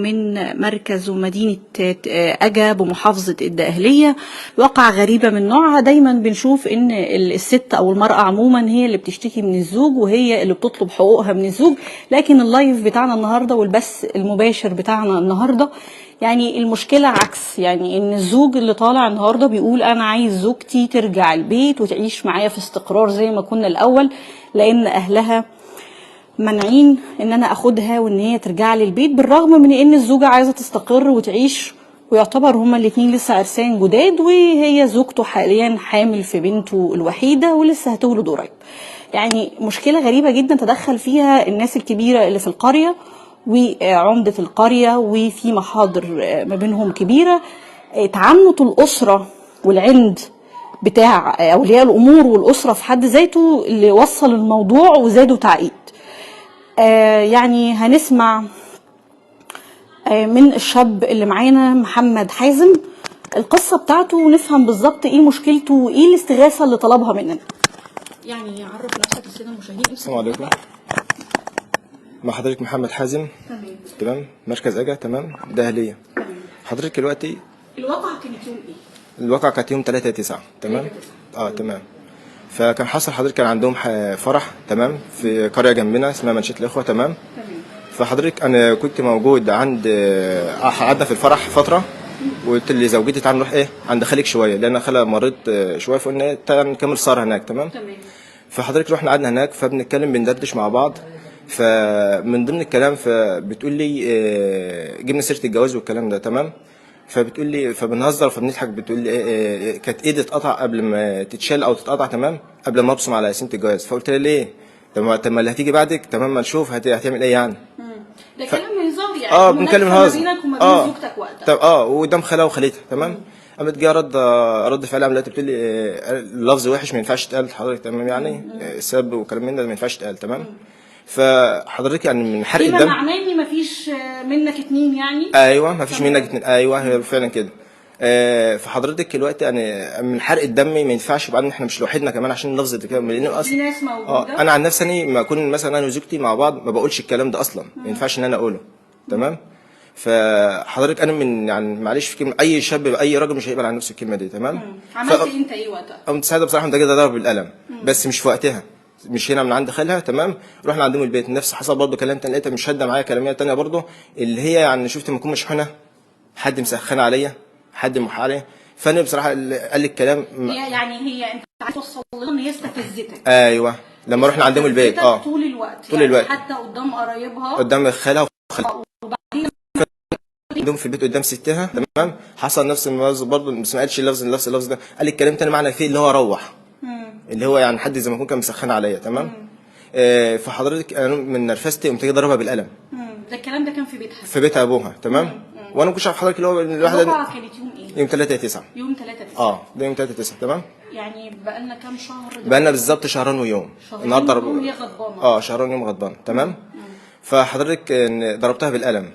من مركز ومدينة أجا بمحافظة الدقهلية. واقعة غريبة من نوعها. دايما بنشوف إن الست أو المرأة عموما هي اللي بتشتكي من الزوج وهي اللي بتطلب حقوقها من الزوج، لكن اللايف بتاعنا النهاردة والبث المباشر بتاعنا النهاردة يعني المشكلة عكس، يعني إن الزوج اللي طالع النهاردة بيقول أنا عايز زوجتي ترجع البيت وتعيش معايا في استقرار زي ما كنا الأول، لأن أهلها مانعين ان انا اخدها وان هي ترجع لي البيت، بالرغم من ان الزوجه عايزه تستقر وتعيش، ويعتبر هما الاثنين لسه عرسان جداد، وهي زوجته حاليا حامل في بنته الوحيده ولسه هتولد قريب. يعني مشكله غريبه جدا تدخل فيها الناس الكبيره اللي في القريه وعمده القريه، وفي محاضر ما بينهم كبيره. تعنت الاسره والعند بتاع اولياء الامور والاسره في حد ذاته اللي وصل الموضوع وزادوا تعقيد. يعني هنسمع من الشاب اللي معانا محمد حازم القصة بتاعته ونفهم بالظبط ايه مشكلته وايه الاستغاثة اللي طلبها مننا. يعني عرف نفسك للسادة المشاهدين. السلام عليكم. مع حضرتك محمد حازم. تمام. مركز أجا. تمام. دقهلية. حضرتك دلوقتي الواقعة كانت يوم ايه؟ الواقعة كانت يوم 3/9. تمام. تمام. فكان حصل حضرتك كان عندهم فرح. تمام. في قرية جنبنا اسمها منشية الإخوة. تمام. فحضرتك انا كنت موجود عند قعدنا في الفرح فتره، وقلت لزوجتي تعالى نروح عند خالك شويه، لان خالها مريض شويه، فقلنا تعالى نكمل سهره هناك. تمام. فحضرتك رحنا قعدنا هناك، فبنتكلم بندردش مع بعض، فمن ضمن الكلام فبتقول لي جبنا سيره الجواز والكلام ده. تمام. فبتقول لي فبنهزر فبنضحك، بتقول لي كانت ايدي تتقطع قبل ما تتشال او تتقطع. تمام. قبل ما ابصم على سنه الجواز. فقلت لها ليه؟ طب ما اللي هتيجي بعدك تمام ما نشوف هتعمل ايه يعني. ده كلام هزار يعني. بنتكلم هزار بينك وما بين زوجتك وقتها. طب وقدام خالها وخالتها. تمام. قامت جايه رد فعلها دلوقتي بتقول لي اللفظ وحش ما ينفعش يتقال حضرتك. تمام. يعني سب وكلام من ده ما ينفعش يتقال. تمام. فحضرتك يعني من حرق الدم معناه ان مفيش منك اتنين يعني. ايوه مفيش منك اتنين. ايوه هي فعلا كده. فحضرتك دلوقتي يعني من حرق الدم ما ينفعش يبقى احنا مش لوحدنا كمان عشان اللفظ ده كده، لان اصلا في ناس موجوده. انا عن نفسي ما اكون مثلا انا وزوجتي مع بعض ما بقولش الكلام ده اصلا، ما ينفعش ان انا اقوله. تمام. فحضرتك انا من يعني معلش في كلمه، اي شاب اي راجل مش هيقبل على نفسه الكلمه دي. تمام. عملت انت ايه وقتها؟ قمت ساعتها بصراحه ده كده ضرب بالقلم، بس مش في وقتها، مش هنا من عند خالها. تمام. رحنا عندهم البيت نفس حصل برضو كلام تاني، لقيتها مش هاده معايا كلاميه تانيه برضو، اللي هي يعني شفت لما اكون مشحونه حد مسخن عليا، حد موحى عليا. فانا بصراحه قال لي الكلام هي انت عايز توصل لها ان هي استفزتك. ايوه لما رحنا عندهم البيت طول الوقت طول الوقت حتى قدام قرايبها قدام خالها وبعدين عندهم في البيت قدام ستها. تمام. حصل نفس اللفظ برضه، بس ما قالش اللفظ ده، قال الكلام تاني معنى فيه اللي هو روح، اللي هو يعني حد زي ما يكون كان مسخن عليا. تمام. فحضرتك انا من نرفزتي قمت جاي ضربها بالقلم. ده الكلام ده كان في بيتها، في بيت ابوها. تمام. وانا ما كنتش عارف حضرتك اللي هو الواحده كانت يوم ايه؟ يوم 3/9. يوم 3/9. ده يوم 3/9. تمام. يعني بقالنا كام شهر؟ بقالنا بالظبط شهرين ويوم. النهارده هي غضبانه. شهرين ويوم غضبانه. تمام. فحضرتك ضربتها بالقلم.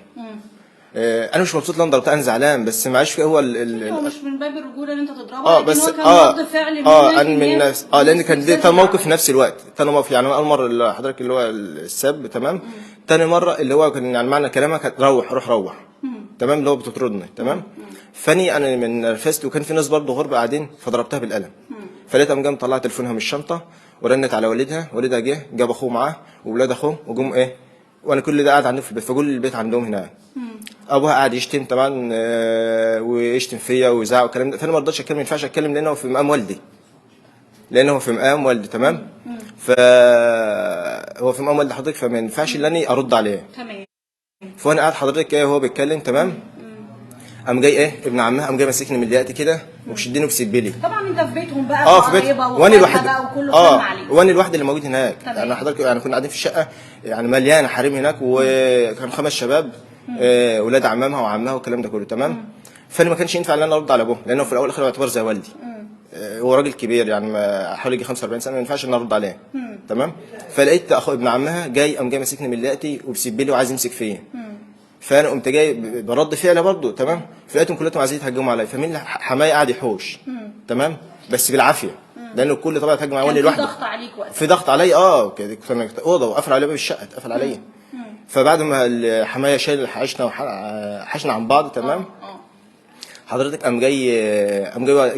انا مش مبسوط لان ضربتها، انا زعلان، بس معلش في هو مش من باب الرجوله ان انت تضربها، بس هو كان رد فعل انا من الناس لان كان ده موقف في نفس الوقت. تاني موقف يعني اول مره اللي حضرتك اللي هو السب. تمام. تاني مره اللي هو كان يعني معنى كلامك روح. تمام. اللي هو بتطردني. تمام. فاني انا من نرفزت، وكان في ناس برضه غرب قاعدين فضربتها بالقلم. فلقيتها قام مطلعه تليفونها من الشنطه ورنت على والدها جه جاب اخوه معاه واولاد اخوه وجم وانا كل ده قاعد عندهم في البيت، فكل البيت عندهم هناك. ابوها قاعد يشتم طبعا ويشتم فيا ويزعق والكلام ده، فانا ما رضيتش اتكلم، ما ينفعش اتكلم لانه في مقام والدي. تمام. فهو في مقام والدي حضرتك، فما ينفعش ان انا ارد عليه. تمام. فانا قاعد حضرتك وهو بيتكلم. تمام. قام جاي ابن عمها قام جاي ماسكني من الياقه كده وشدني وسيبلي. طبعا انت في بيتهم بقى في بيت وانا الوحيد وانا الوحيد اللي موجود هناك. يعني حضرتك يعني كنا قاعدين في الشقه يعني مليانه حريم هناك، وكان 5 شباب ولاد عمامها وعمها والكلام ده كله. تمام. فانا ما كانش ينفع ان انا ارد على ابوه، لانه في الاول والاخر يعتبر زي والدي. هو راجل كبير يعني حوالي يجي 45 سنه، ما ينفعش ان ارد عليه. تمام. فلقيت اخو ابن عمها قام جاي ماسكني من لقتي وبيسيبلي وعايز يمسك فيا. فانا قمت جاي برد فعل برضه. تمام. فلقيتهم كلهم عايزين يتهجموا عليا، فمين حماية قاعد يحوش. تمام. بس بالعافيه، لانه الكل طبعا اتهجم عليا وانا لوحدي. في ضغط عليك وقتها؟ في ضغط عليا. كانت اوضه وقفل عليا باب الشقه، اتقفل عليا. فبعد ما الحمايه شال حشنا عن بعض تمام. حضرتك قام جاي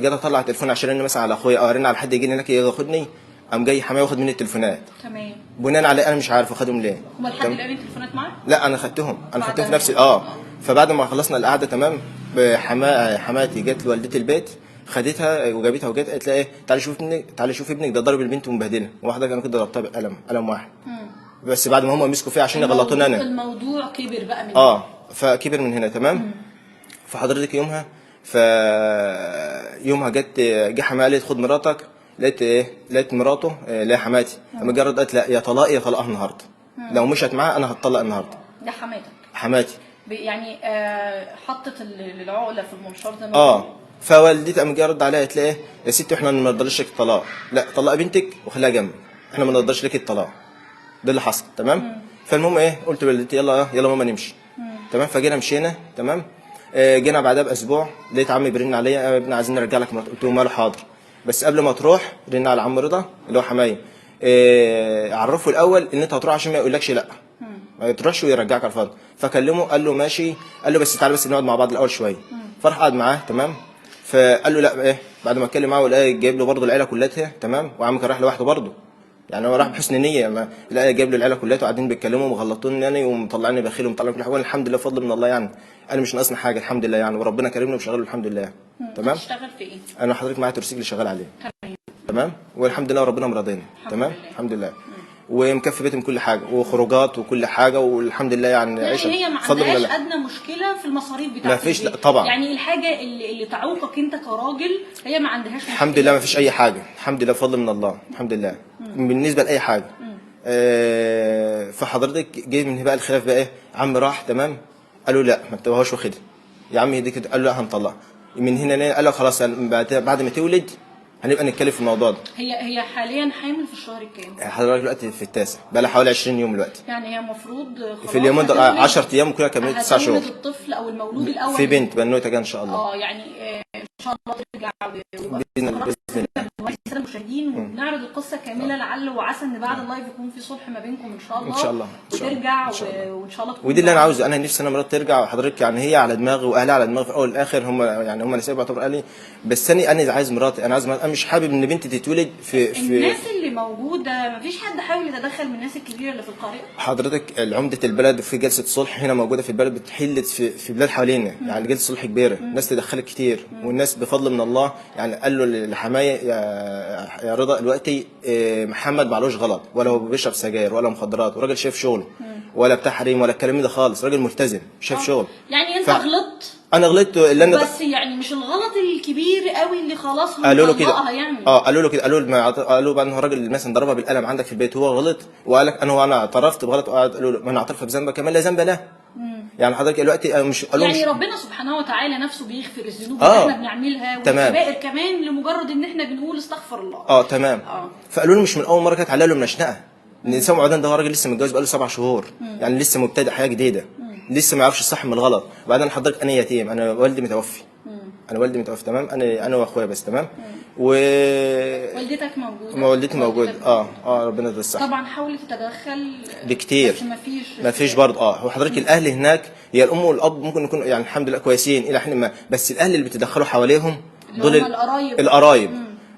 جيت اطلع تليفون عشان ارن مثلا على اخويا او ارن على حد يجي لي هناك ياخدني، قام جاي حمايه واخد مني التليفونات. تمام. بناء عليه انا مش عارف اخدهم ليه. هما لحد الان التليفونات معاك؟ لا انا خدتهم في نفسي فبعد ما خلصنا القعده تمام، حماتي جت لوالدتي البيت خدتها وجابتها وجت قالت لها ايه تعالي شوف ابنك ده ضارب البنت ومبهدلها، واحده انا كنت ضربتها بقلم واحد. بس بعد ما هم مسكوا فيها عشان يغلطوني انا الموضوع كبر بقى من فكبر من هنا تمام. فحضرتك يومها جه حمايه قالت خد مراتك، لقيت مراته اللي هي حماتي لما جرت قالت لا يا طلاق يا طلاقها النهارده، لو مشت معاها انا هتطلق النهارده. ده حماتي يعني حطت العقله في المنشار زي ما فوالدتي قام جايه رد عليها قالت لها ايه يا ستي احنا ما نقدرش لك الطلاق، لا طلق بنتك وخليها جنبك، احنا ما نقدرش لك الطلاق. ده اللي حصل تمام. فالمهم ايه قلت لوالدتي يلا ماما نمشي تمام. فجينا مشينا تمام. جينا بعدها باسبوع لقيت عمي بيرن عليا يا ابني عايزين نرجع لك مراتك، قلت له ماله حاضر، بس قبل ما تروح رن على عم رضا اللي هو حمايه عرفه الاول ان انت هتروح عشان ما يقولكش لا ما تروحش ويرجعك على الفاضي. فكلمه قال له ماشي، قال له بس تعالى بس نقعد مع بعض الاول شويه. فراح قعد معاه تمام. فقال له لا ايه بعد ما اتكلم معاه ولقى جايب له برضه العيله كلها تمام، وعم كان رايح لوحده برضه يعني هو راح بحسن نيه، لا جايب له العيله كلها وقاعدين بيتكلموا ومغلطوني يعني ومطلعني بخيل ومطلعني كل حاجه، الحمد لله بفضل من الله يعني انا مش ناقصنا حاجه الحمد لله يعني، وربنا كرمني وشغال الحمد لله تمام. بتشتغل في ايه؟ انا حضرتك معايا ترسيج اللي شغال عليه تمام، والحمد لله ربنا مرضينا تمام الحمد لله، ومكفي بيتي من كل حاجه وخروجات وكل حاجه والحمد لله يعني عيشه هي ما عندهاش ادنى مشكله في المصاريف بتاعتك؟ ما فيش لا طبعا، يعني الحاجه اللي تعوقك انت كراجل هي ما عندهاش مشكله الحمد لله ما فيش اي حاجه الحمد لله بفضل من الله الحمد لله بالنسبه لاي حاجه. فحضرتك جه من بقى الخلاف بقى ايه عم راح تمام قالوا لا ما تبقاش واخدها يا عم دي كده، قالوا لا هنطلقها من هنا قال له خلاص بعد ما تولد هنبقى نتكلم في الموضوع ده. هي حاليا حامل في الشهر الكام؟ حضرتك دلوقتي في التاسع بقى لها حوالي 20 يوم دلوقتي، يعني هي المفروض خلاص في اليومين دول 10 ايام وكده كملت 9 شهور. الطفل او المولود الاول في بنت بنوته ان شاء الله يعني ان شاء الله ترجع باذن الله الساده المشاهدين ونعرض القصه كامله لعل وعسى ان بعد اللايف يكون في صلح ما بينكم ان شاء الله ان شاء الله وترجع وان شاء الله تكون ودي اللي انا عاوزه. انا نفسي انا مراتي ترجع وحضرتك يعني هي على دماغي واهلها على دماغي في الاول والاخر، هم نسيب يعتبر اهلي، بس انا عايز مراتي، انا مش حابب ان بنتي تتولد في الناس اللي موجوده ما فيش حد حاول يتدخل من الناس الكبيره اللي في القريه؟ حضرتك عمده البلد في جلسه صلح هنا موجوده في البلد بتحل في بلاد حوالينا يعني جلسه صلح كبيره الناس تدخلت كتير والناس بفضل من الله يعني قال له لحمايه يا رضا دلوقتي محمد معلوش غلط ولا هو بيشرب سجاير ولا مخدرات وراجل شايف شغله ولا بتاع حريم ولا الكلام ده خالص، راجل ملتزم شايف شغل. يعني انت غلطت؟ انا غلطت اللي انا بس يعني مش الغلط الكبير قوي اللي خلاص هم قالوا له كده يعني قالوا له كده قالوا بقى ان هو راجل مثلا ضربها بالقلم عندك في البيت هو غلط وقال لك انا اعترفت بغلط، قالوا له ما انا اعترف بذنبك كمان لا ذنب له. يعني حضرتك دلوقتي مش قالوا يعني ربنا سبحانه وتعالى نفسه بيغفر الذنوب اللي احنا بنعملها والكبائر كمان لمجرد ان احنا بنقول استغفر الله. تمام. فقالوا له مش من اول مره كانت على له منشنقه ان الانسان معدن ده هو راجل لسه متجوز بقاله 7 شهور يعني لسه مبتدئ حياه جديده لسه ما يعرفش الصح من الغلط. وبعدين حضرتك انا يتيم، انا والدي متوفي تمام، انا واخويا بس تمام. والدتك موجوده؟ ما والدتي موجوده ربنا يديها الصحه. طبعا حاولت تتدخل بكتير بس ما فيش برضه هو حضرتك الاهل هناك هي الام والاب ممكن يكونوا يعني الحمد لله كويسين الى حين ما، بس الاهل اللي بتدخلوا حواليهم دول القرايب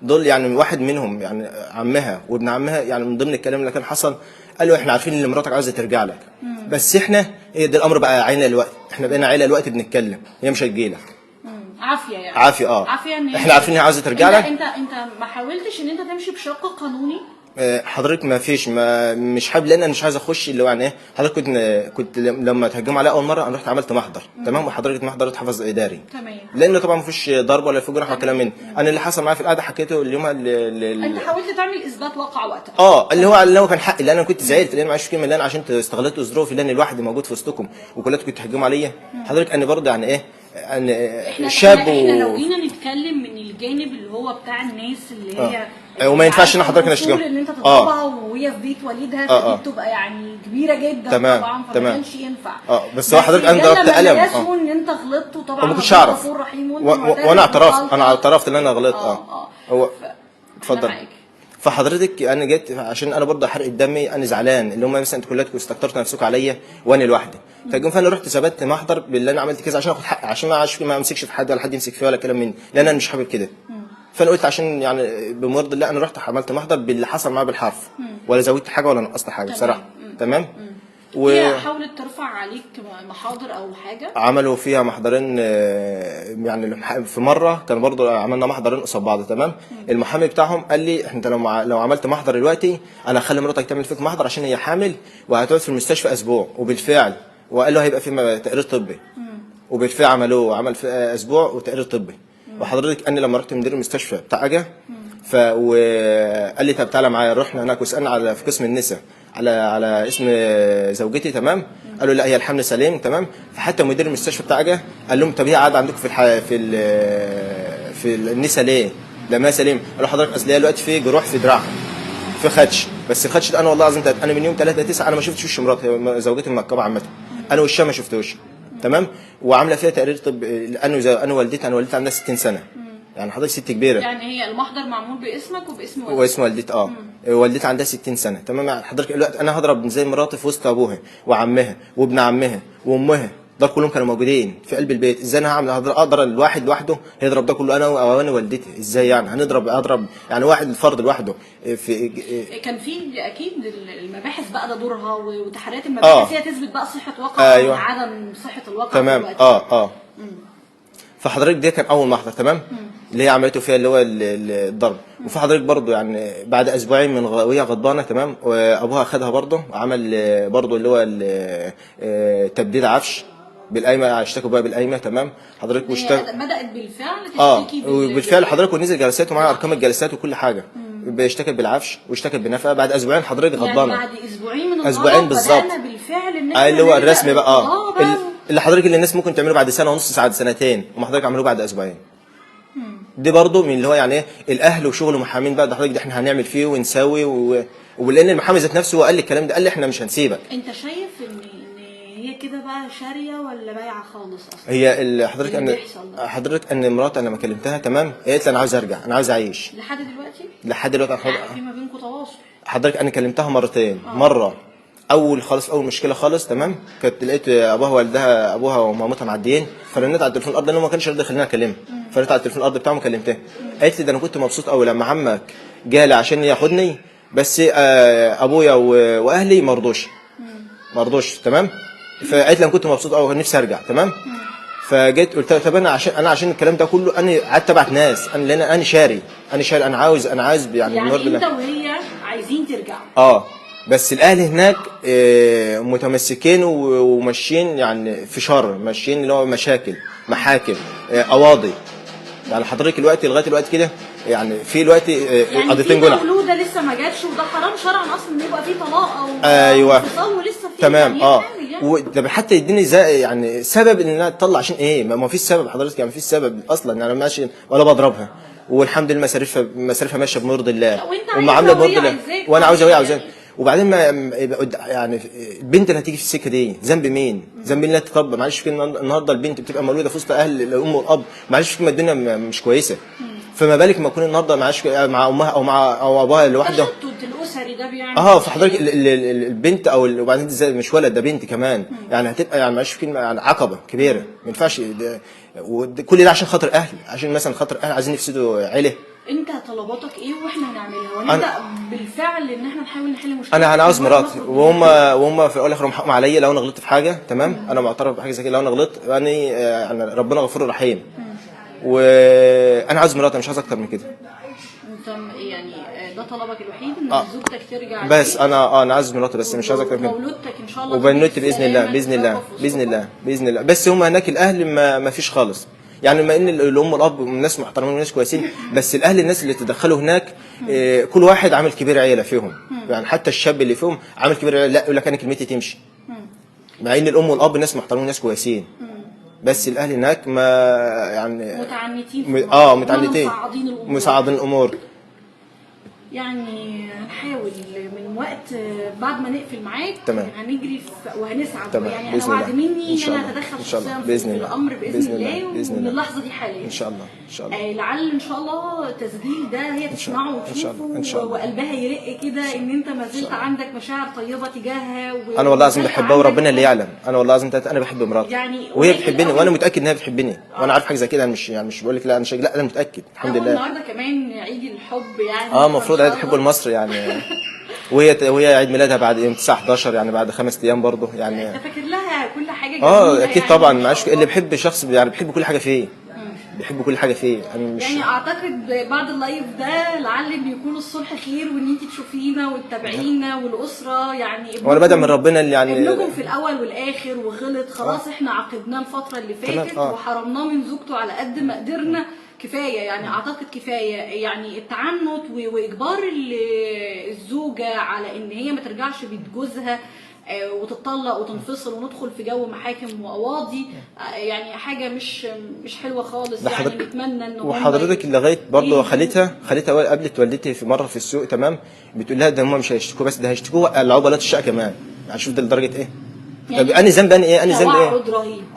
دول يعني واحد منهم يعني عمها وابن عمها يعني من ضمن الكلام اللي كان حصل قالوا احنا عارفين ان مراتك عايزه ترجع لك بس احنا ده الامر بقى عيله الوقت، احنا بقينا عيله الوقت بنتكلم هي مش هتجيلك عافيه يعني عافيه ان احنا عارفين ان هي عايزه ترجع لك. انت ما حاولتش ان انت تمشي بشق قانوني؟ حضرتك ما فيش مش حابب لان انا مش عايز اخش اللي هو يعني ايه حضرتك كنت لما تهجموا عليا اول مره انا رحت عملت محضر تمام وحضرتك محضر اتحفظ اداري تمام لان طبعا ما فيش ضرب ولا في جرح ولا كلام من انا اللي حصل معايا في القعده حكيته اليوم انت حاولت تعمل اثبات واقع وقتها اللي هو كان حقي لان انا كنت زعلت لان معيش كلمه لان عشان استغلتوا ظروفي لان الواحد موجود في وسطكم وكلكم تهجموا عليا حضرتك انا برضه يعني ايه احنا شاب احنا لو جينا نتكلم من الجانب اللي هو بتاع الناس اللي هي وما ينفعش ان حضرتك نشتغل ان انت تطلبها وهي في بيت والدها فدي بتبقى يعني كبيره جدا طبعا فما كانش ينفع بس هو حضرتك انا ضربت قلم ان انت غلطت وطبعا ما كنتش اعرف رحيم وانا اعترفت ان انا غلطت هو اتفضل فحضرتك انا جيت عشان انا برضه حرق دمي، انا زعلان اللي هم مثلا انتوا كلكم استكترتوا نفسكم عليا وانا لوحدي. فانا رحت ثبت محضر باللي انا عملت كذا عشان اخد حقي، عشان ما امسكش في حد ولا حد يمسك فيا ولا كلام مني، لان انا مش حابب كده. فانا قلت عشان يعني بمرض الله انا رحت عملت محضر باللي حصل معايا بالحرف، ولا زودت حاجه ولا نقصت حاجه بصراحه. تمام. هي حاولت ترفع عليك محاضر او حاجه؟ عملوا فيها محضرين، يعني في مره كان برضو عملنا محضرين قصاد بعض. تمام. المحامي بتاعهم قال لي انت لو عملت محضر دلوقتي انا هخلي مراتك تعمل فيك محضر عشان هي حامل وهتقعد في المستشفى اسبوع. وبالفعل وقال له هيبقى في تقرير طبي، وبالفعل عمل في اسبوع وتقرير طبي. وحضرتك اني لما رحت مدير المستشفى بتاع اجا وقال لي طب تعالى معايا، رحنا هناك وسالنا في قسم النساء على اسم زوجتي. تمام. قالوا لا هي الحمل سليم. تمام. فحتى مدير المستشفى بتاع اجا قال لهم طب هي قاعده عندكم في النساء ليه؟ لما هي سليم. قالوا حضرتك اصل هي دلوقتي في جروح في دراعها، في خدش. بس الخدش ده انا والله العظيم انا من يوم 3/9 انا ما شفتش وش مراتي زوجتي المنقبه عامه، انا وشها ما شفتوش. تمام. وعامله فيها تقرير طب. انا والدتي عندها 60 سنه، يعني حضرتك ست كبيره. يعني هي المحضر معمول باسمك وباسم والدتك؟ واسم والدتي. والدتي عندها 60 سنه. تمام. حضرتك الوقت انا هضرب زي مراتي في وسط ابوها وعمها وابن عمها وامها، دول كلهم كانوا موجودين في قلب البيت. ازاي انا اقدر الواحد لوحده يضرب ده كله؟ انا والدتي ازاي يعني اضرب يعني واحد الفرد لوحده في كان في اكيد المباحث بقى ده دورها، وتحريات المباحث هي تثبت بقى صحه واقع أيوة. وعدم صحه الواقع. تمام. فحضرتك ده كان اول محضر. تمام. اللي هي عملته فيها اللي هو الضرب. وفي حضرتك برضو يعني بعد اسبوعين من وهي غضبانه. تمام. وابوها خدها برضو وعمل برضو اللي هو تبديد عفش بالقايمه، اشتكوا بقى بالقايمه. تمام. حضرتك بدات بالفعل تشتكي وبالفعل حضرتك ونزل جلسات ومعايا ارقام الجلسات وكل حاجه. اشتكت بالعفش واشتكت بنفقه بعد اسبوعين. حضرتك غضبانه يعني بعد اسبوعين من اسبوعين بالظبط بالفعل ان احنا اللي هو الرسمي بقى اللي حضرتك اللي الناس ممكن تعمله بعد سنه ونص بعد سنتين، وما حضرتك عملوه بعد اسبوعين. دي برضو من اللي هو يعني ايه الاهل وشغل محامين بقى. ده حضرتك ده احنا هنعمل فيه ونسوي ولان المحامي ذات نفسه قال لي الكلام ده، قال لي احنا مش هنسيبك. انت شايف ان هي كده بقى شاريه ولا بايعه خالص اصلا؟ هي حضرتك ان مراتي انا لما كلمتها تمام قالت لي انا عاوز ارجع، انا عاوز اعيش. لحد دلوقتي في ما بينكم تواصل؟ حضرتك انا كلمتها مرتين. مره اول مشكله خالص. تمام. كانت لقيت ابوها ومامتها معديين، فرنيت على التليفون الارضي لانه ما كانش راضي يخليني اكلمها. فرنيت على التليفون الارضي بتاعه وكلمتها. قالت لي ده انا كنت مبسوط قوي لما عمك جالي عشان ياخدني، بس ابويا واهلي ما رضوش. تمام. فقالت لي انا كنت مبسوط قوي نفسي ارجع. تمام. فجيت قلت لها طب انا عشان الكلام ده كله انا قعدت ابعت ناس لان انا شاري انا عاوز يعني انت وهي عايزين ترجعوا. بس الاهل هناك متمسكين وماشيين يعني في شر، ماشيين اللي هو مشاكل محاكم قواضي. يعني حضرتك لغايه الوقت كده يعني في الوقت قضيتين جنح. يعني في لسه ما جاتش، وده حرام شرعا اصلا ان يبقى في طلاق او انفصال ولسه في. تمام. وده حتى يديني يعني سبب ان انا اطلع عشان ايه؟ ما فيش سبب حضرتك، يعني ما فيش سبب اصلا. يعني ماشي ولا بضربها، والحمد لله مصاريفها ماشيه بمرض الله ومعامله بمرض الله، وانا عاوزه وهي عاوزاني. وبعدين ما يعني البنت اللي هتيجي في السكه دي ذنب مين؟ ذنب اللي تطبق. معلش في النهارده البنت بتبقى مولوده في وسط اهل الام والاب، معلش في الدنيا مش كويسه. فما بالك ما يكون النهارده معاش مع امها او ابوها لوحده. التشتت الاسري ده بيعمل فحضرتك البنت وبعدين ازاي مش ولد ده بنت كمان. يعني هتبقى يعني معلش في يعني عقبه كبيره ما ينفعش. كل ده عشان خاطر اهل، عشان مثلا خاطر اهل عايزين يفسدوا عيله. انت طلباتك ايه واحنا هنعملها؟ ونبدا بالفعل ان احنا نحاول نحل مشكله. انا عاوز مراتي، وهم في الاول والاخر محقق عليا لو انا غلطت في حاجه. تمام. انا معترف بحاجه زي كده لو انا غلطت، يعني ربنا غفور رحيم. وانا عاوز مراتي مش عايز اكتر من كده. انت يعني ده طلبك الوحيد ان زوجتك ترجع؟ بس انا عايز مراتي بس مش عايز اكتر من كده. وولدتك ان شاء الله وبنوتي باذن الله. بس هم هناك الاهل ما فيش خالص. يعني بما ان الام والاب ناس محترمين وناس كويسين، بس الاهل الناس اللي تدخلوا هناك كل واحد عامل كبير عيله فيهم. يعني حتى الشاب اللي فيهم عامل كبير عيله، لا يقول لك انا كلمتي تمشي. مع ان الام والاب ناس محترمين وناس كويسين، بس الاهل هناك ما يعني متعنتين متعنتين مصعدين الامور. يعني هنحاول من وقت بعد ما نقفل معاك تمام. هنجري وهنسعى. تمام. يعني بإذن انا وعد الله. مني إن ان شاء انا الله. هتدخل إن شاء الله. شخصيا بإذن في الله. الامر باذن بإذن الله. الله بإذن ومن الله. اللحظه دي حاليا ان شاء الله. ان شاء الله. لعل ان شاء الله التسجيل ده هي تسمعه إن شاء الله. إن شاء وتشوفه الله. وقلبها يرق كده ان انت ما زلت عندك مشاعر طيبه تجاهها انا والله العظيم بحبها وربنا اللي يعلم. انا والله العظيم انا بحب مراتي يعني وهي قليل بتحبني قوي. وانا متاكد انها بتحبني وانا عارف حاجه زي كده. مش بقول لك لا انا لا انا متاكد الحمد هو لله. النهارده كمان عيد الحب يعني المفروض عيد الحب المصري يعني. وهي عيد ميلادها بعد يوم 9/11 يعني بعد 5 ايام برضه يعني. انت فاكر لها كل حاجه جميله اكيد يعني طبعا. ما شاء معلش الله. اللي بيحب شخص يعني بيحب كل حاجه فيه. بيحب كل حاجه فيه. انا مش يعني اعتقد بعد اللايف ده لعل بيكون الصلح خير وان انت تشوفينا وتتابعينا والاسره يعني وانا بدعي من ربنا اللي يعني ابنكم في الاول والاخر وغلط خلاص. احنا عاقبناه الفتره اللي فاتت تمام. وحرمناه من زوجته على قد ما قدرنا. كفايه يعني اعتقد كفايه يعني التعنت واجبار الزوجه على ان هي ما ترجعش بيت جوزها وتتطلق وتنفصل وندخل في جو محاكم وقواضي. يعني حاجه مش حلوه خالص. يعني نتمنى ان وحضرتك لغايه برضه خالتها قابلت والدتي في مره في السوق تمام. بتقول لها ده هم مش هيشتكوا بس ده هيشتكوا قلعوا بلاط الشقه كمان. يعني شوف ده لدرجه ايه. طب انا ذنب انا ايه؟ انا ذنب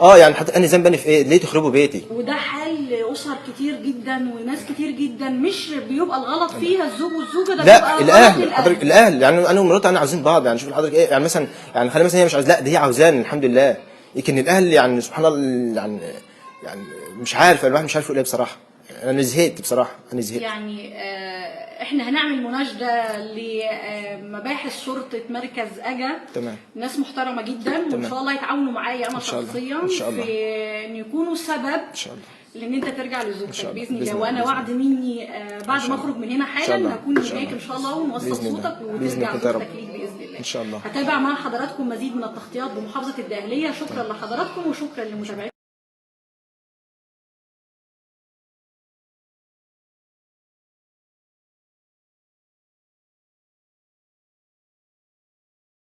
ايه؟ يعني حتى انا ذنب انا في ايه؟ ليه تخربوا بيتي؟ وده حال اسر كتير جدا وناس كتير جدا مش بيبقى الغلط فيها الزوج والزوجه. ده لا الاهل حضرتك الاهل يعني انا ومراتي انا عاوزين بعض. يعني شوف حضرتك ايه يعني مثلا يعني خلينا مثلا هي مش عاوزه لا دي هي عاوزاني الحمد لله. لكن الاهل يعني سبحان الله يعني مش عارف الواحد مش عارف يقول ايه بصراحه. انا زهقت بصراحه. انا زهقت يعني احنا هنعمل مناشده لمباحث شرطه مركز اجا. تمام. ناس محترمه جدا وان شاء الله يتعاونوا معايا انا شخصيا في ان يكونوا سبب ان شاء الله لان انت ترجع لزوجتك باذن الله. وانا وعد مني بعد ما اخرج من هنا حالا هكون هناك ان شاء الله ونوصل صوتك وترجع زوجتك ليك باذن الله. ان شاء الله. هتابع مع حضراتكم مزيد من التغطيات بمحافظه الدقهليه. شكرا لحضراتكم وشكرا لمتابعتكم.